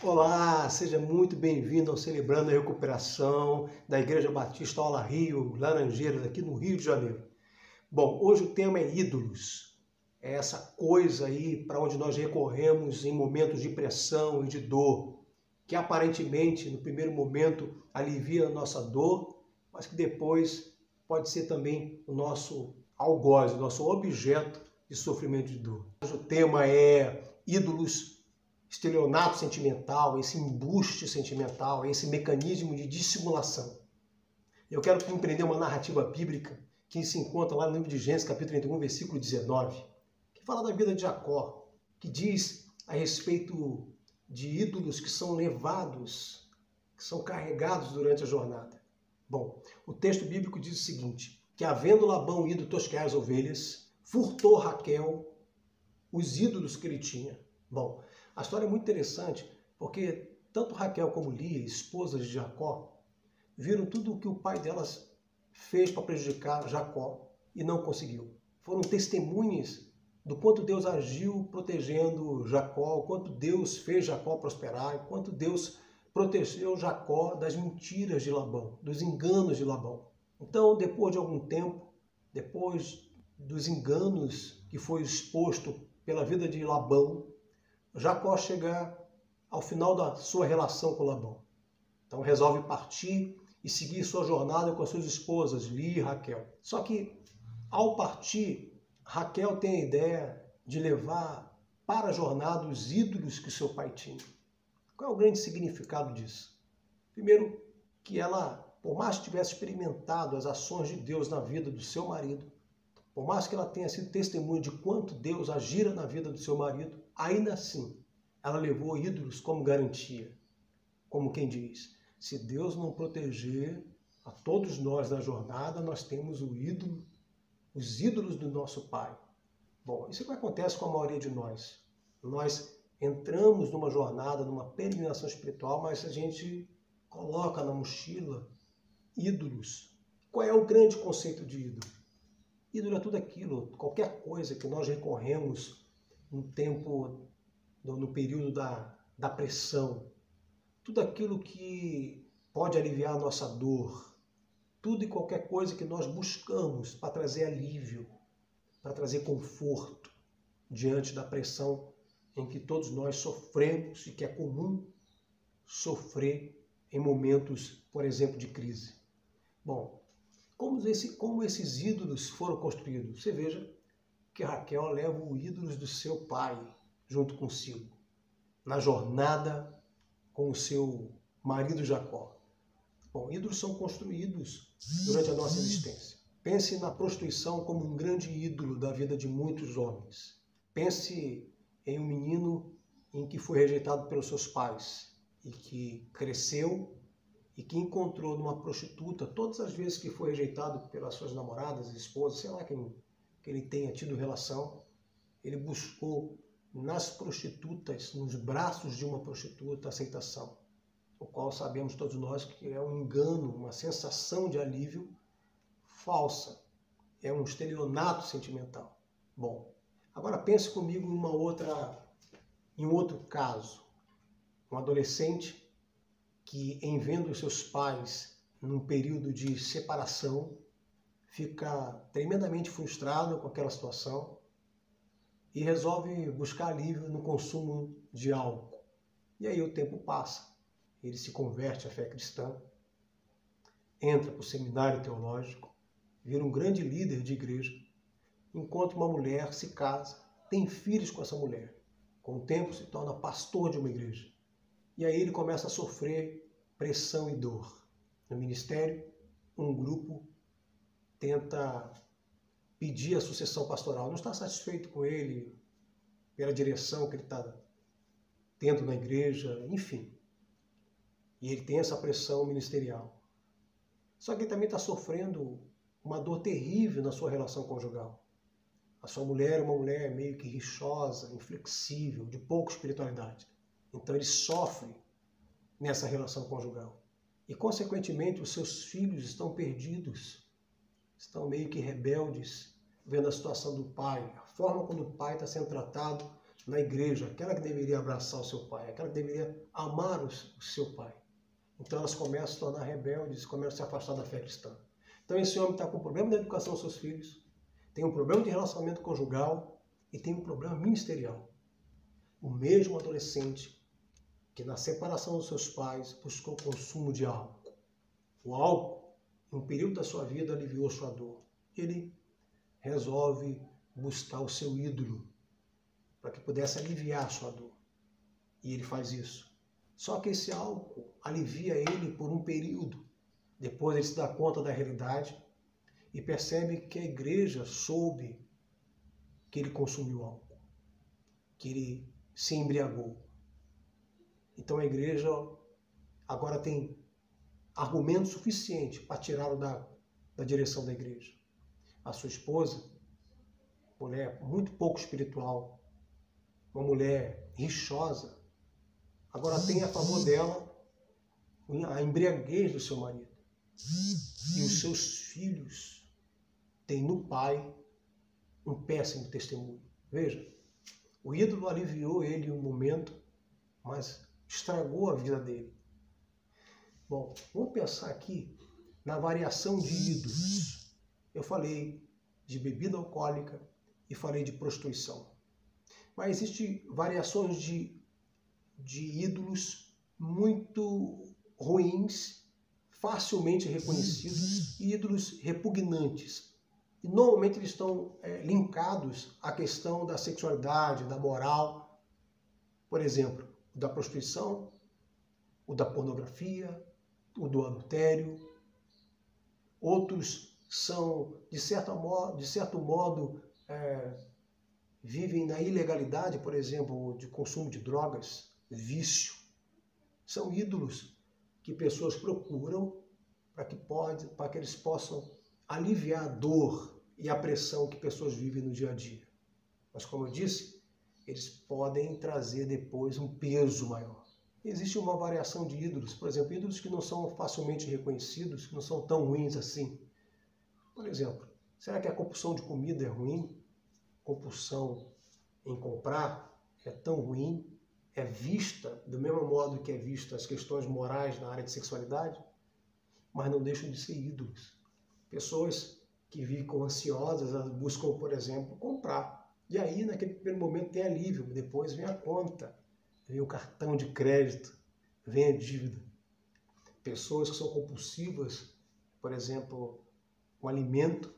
Olá, seja muito bem-vindo ao Celebrando a Recuperação da Igreja Batista Aula Rio, Laranjeiras, aqui no Rio de Janeiro. Bom, hoje o tema é ídolos. É essa coisa aí para onde nós recorremos em momentos de pressão e de dor, que aparentemente, no primeiro momento, alivia a nossa dor, mas que depois pode ser também o nosso algoz, o nosso objeto de sofrimento de dor. Hoje o tema é ídolos, estelionato sentimental, esse embuste sentimental, esse mecanismo de dissimulação. Eu quero compreender uma narrativa bíblica que se encontra lá no livro de Gênesis, capítulo 31, versículo 19, que fala da vida de Jacó, que diz a respeito de ídolos que são levados, que são carregados durante a jornada. Bom, o texto bíblico diz o seguinte, que havendo Labão ido tosquear as ovelhas, furtou Raquel os ídolos que ele tinha. Bom, a história é muito interessante porque tanto Raquel como Lia, esposas de Jacó, viram tudo o que o pai delas fez para prejudicar Jacó e não conseguiu. Foram testemunhas do quanto Deus agiu protegendo Jacó, o quanto Deus fez Jacó prosperar, o quanto Deus protegeu Jacó das mentiras de Labão, dos enganos de Labão. Então, depois de algum tempo, depois dos enganos que foi exposto pela vida de Labão, Jacó chega ao final da sua relação com Labão. Então resolve partir e seguir sua jornada com as suas esposas, Lia e Raquel. Só que ao partir, Raquel tem a ideia de levar para a jornada os ídolos que seu pai tinha. Qual é o grande significado disso? Primeiro, que ela, por mais que tivesse experimentado as ações de Deus na vida do seu marido, por mais que ela tenha sido testemunha de quanto Deus agira na vida do seu marido, ainda assim, ela levou ídolos como garantia. Como quem diz, se Deus não proteger a todos nós na jornada, nós temos o ídolo, os ídolos do nosso pai. Bom, isso é o que acontece com a maioria de nós. Nós entramos numa jornada, numa peregrinação espiritual, mas a gente coloca na mochila ídolos. Qual é o grande conceito de ídolo? Ídolo é tudo aquilo, qualquer coisa que nós recorremos no tempo, no período da pressão, tudo aquilo que pode aliviar a nossa dor, tudo e qualquer coisa que nós buscamos para trazer alívio, para trazer conforto diante da pressão em que todos nós sofremos e que é comum sofrer em momentos, por exemplo, de crise. Bom, como esses ídolos foram construídos? Você veja que Raquel leva os ídolos do seu pai junto consigo, na jornada com o seu marido Jacó. Bom, ídolos são construídos durante a nossa existência. Pense na prostituição como um grande ídolo da vida de muitos homens. Pense em um menino em que foi rejeitado pelos seus pais e que cresceu e que encontrou numa prostituta, todas as vezes que foi rejeitado pelas suas namoradas, esposas, sei lá quem que ele tenha tido relação, ele buscou nas prostitutas, nos braços de uma prostituta, aceitação, o qual sabemos todos nós que é um engano, uma sensação de alívio falsa, é um estelionato sentimental. Bom, agora pense comigo em um outro caso, um adolescente que, em vendo os seus pais num período de separação, fica tremendamente frustrado com aquela situação e resolve buscar alívio no consumo de álcool. E aí o tempo passa, ele se converte à fé cristã, entra para o seminário teológico, vira um grande líder de igreja, encontra uma mulher, se casa, tem filhos com essa mulher. Com o tempo se torna pastor de uma igreja. E aí ele começa a sofrer pressão e dor. No ministério, um grupo tenta pedir a sucessão pastoral. Não está satisfeito com ele, pela direção que ele está tendo na igreja, enfim. E ele tem essa pressão ministerial. Só que ele também está sofrendo uma dor terrível na sua relação conjugal. A sua mulher é uma mulher meio que rixosa, inflexível, de pouca espiritualidade. Então ele sofre nessa relação conjugal. E, consequentemente, os seus filhos estão perdidos, estão meio que rebeldes, vendo a situação do pai, a forma como o pai está sendo tratado na igreja, aquela que deveria abraçar o seu pai, aquela que deveria amar o seu pai. Então elas começam a se tornar rebeldes, começam a se afastar da fé cristã. Então esse homem está com problema na educação dos seus filhos, tem um problema de relacionamento conjugal e tem um problema ministerial. O mesmo adolescente que na separação dos seus pais buscou o consumo de álcool. O álcool, em um período da sua vida, aliviou sua dor. Ele resolve buscar o seu ídolo para que pudesse aliviar a sua dor. E ele faz isso. Só que esse álcool alivia ele por um período. Depois ele se dá conta da realidade e percebe que a igreja soube que ele consumiu álcool, que ele se embriagou. Então a igreja agora tem argumento suficiente para tirá-lo da direção da igreja. A sua esposa, mulher muito pouco espiritual, uma mulher rixosa, agora tem a favor dela a embriaguez do seu marido. E os seus filhos têm no pai um péssimo testemunho. Veja, o ídolo aliviou ele em um momento, mas estragou a vida dele. Bom, vamos pensar aqui na variação de ídolos. Eu falei de bebida alcoólica e falei de prostituição. Mas existem variações de ídolos muito ruins, facilmente reconhecidos, e ídolos repugnantes. E normalmente eles estão linkados à questão da sexualidade, da moral. Por exemplo, o da prostituição, o da pornografia, o do adultério. Outros são, de certo modo, vivem na ilegalidade, por exemplo, de consumo de drogas, vício. São ídolos que pessoas procuram para que eles possam aliviar a dor e a pressão que pessoas vivem no dia a dia. Mas, como eu disse, eles podem trazer depois um peso maior. Existe uma variação de ídolos, por exemplo, ídolos que não são facilmente reconhecidos, que não são tão ruins assim. Por exemplo, será que a compulsão de comida é ruim? Compulsão em comprar é tão ruim? É vista do mesmo modo que é vista as questões morais na área de sexualidade? Mas não deixam de ser ídolos. Pessoas que ficam ansiosas, elas buscam, por exemplo, comprar. E aí, naquele primeiro momento, tem alívio. Depois vem a conta, vem o cartão de crédito, vem a dívida. Pessoas que são compulsivas, por exemplo, o alimento,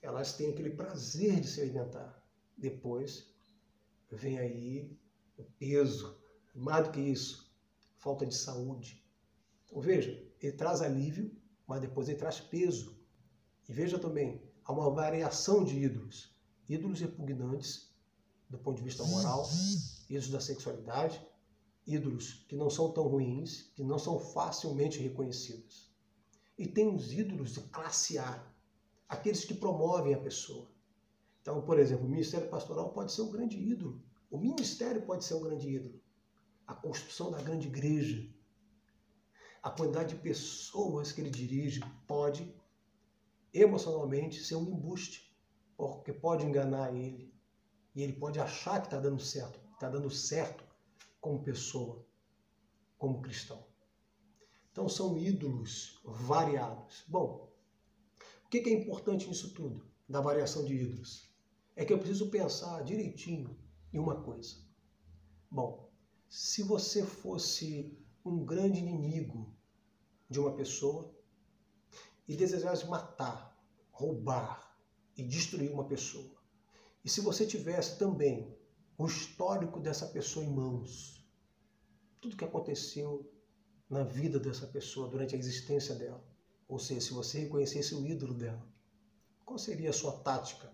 elas têm aquele prazer de se alimentar. Depois vem aí o peso. Mais do que isso, falta de saúde. Então, veja, ele traz alívio, mas depois ele traz peso. E veja também, há uma variação de ídolos. Ídolos repugnantes, do ponto de vista moral, ídolos da sexualidade, ídolos que não são tão ruins, que não são facilmente reconhecidos. E tem os ídolos de classe A, aqueles que promovem a pessoa. Então, por exemplo, o ministério pastoral pode ser um grande ídolo. O ministério pode ser um grande ídolo. A construção da grande igreja, a quantidade de pessoas que ele dirige pode emocionalmente ser um embuste, porque pode enganar ele e ele pode achar que está dando certo como pessoa, como cristão. Então são ídolos variados. Bom, o que é importante nisso tudo, da variação de ídolos? É que eu preciso pensar direitinho em uma coisa. Bom, se você fosse um grande inimigo de uma pessoa e desejasse matar, roubar e destruir uma pessoa, e se você tivesse também o histórico dessa pessoa em mãos, tudo que aconteceu na vida dessa pessoa durante a existência dela, ou seja, se você reconhecesse o ídolo dela, qual seria a sua tática?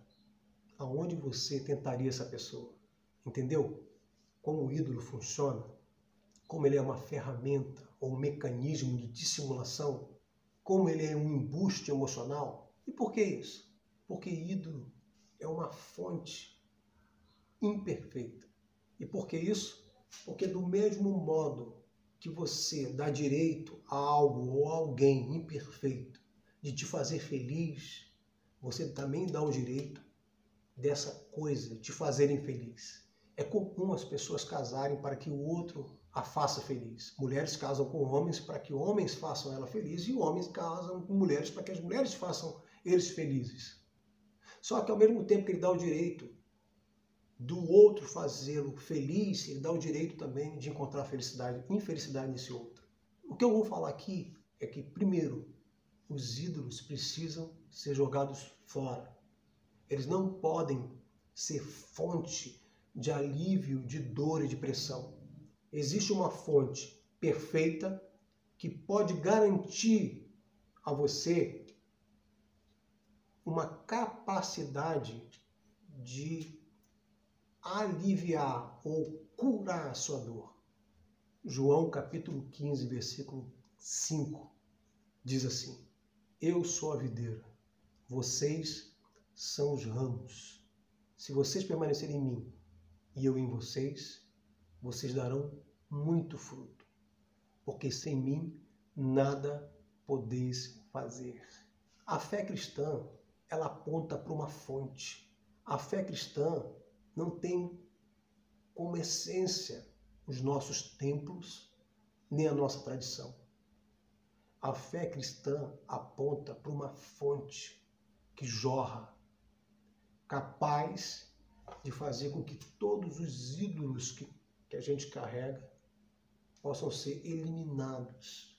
Aonde você tentaria essa pessoa? Entendeu? Como o ídolo funciona? Como ele é uma ferramenta ou um mecanismo de dissimulação? Como ele é um embuste emocional? E por que isso? Porque ídolo é uma fonte imperfeita. E por que isso? Porque do mesmo modo que você dá direito a algo ou a alguém imperfeito de te fazer feliz, você também dá o direito dessa coisa te fazer infeliz. É comum as pessoas casarem para que o outro a faça feliz. Mulheres casam com homens para que homens façam ela feliz e homens casam com mulheres para que as mulheres façam eles felizes. Só que ao mesmo tempo que ele dá o direito do outro fazê-lo feliz, ele dá o direito também de encontrar felicidade, infelicidade nesse outro. O que eu vou falar aqui é que, primeiro, os ídolos precisam ser jogados fora. Eles não podem ser fonte de alívio, de dor e de pressão. Existe uma fonte perfeita que pode garantir a você uma capacidade de aliviar ou curar a sua dor. João capítulo 15, versículo 5, diz assim: Eu sou a videira, vocês são os ramos. Se vocês permanecerem em mim e eu em vocês, vocês darão muito fruto, porque sem mim nada podeis fazer. A fé cristã, ela aponta para uma fonte. A fé cristã não tem como essência os nossos templos, nem a nossa tradição. A fé cristã aponta para uma fonte que jorra, capaz de fazer com que todos os ídolos que a gente carrega possam ser eliminados.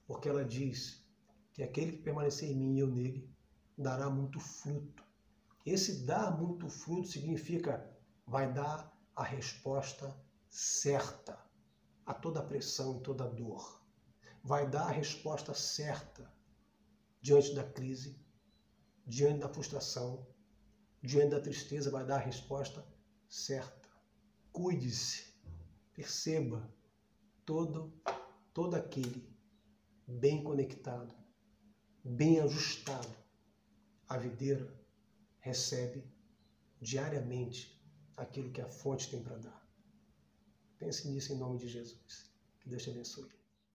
Porque ela diz que aquele que permanecer em mim e eu nele dará muito fruto. Esse dar muito fruto significa vai dar a resposta certa a toda a pressão e toda a dor. Vai dar a resposta certa diante da crise, diante da frustração, diante da tristeza, vai dar a resposta certa. Cuide-se, perceba todo aquele bem conectado, bem ajustado. A videira recebe diariamente aquilo que a fonte tem para dar. Pense nisso em nome de Jesus. Que Deus te abençoe.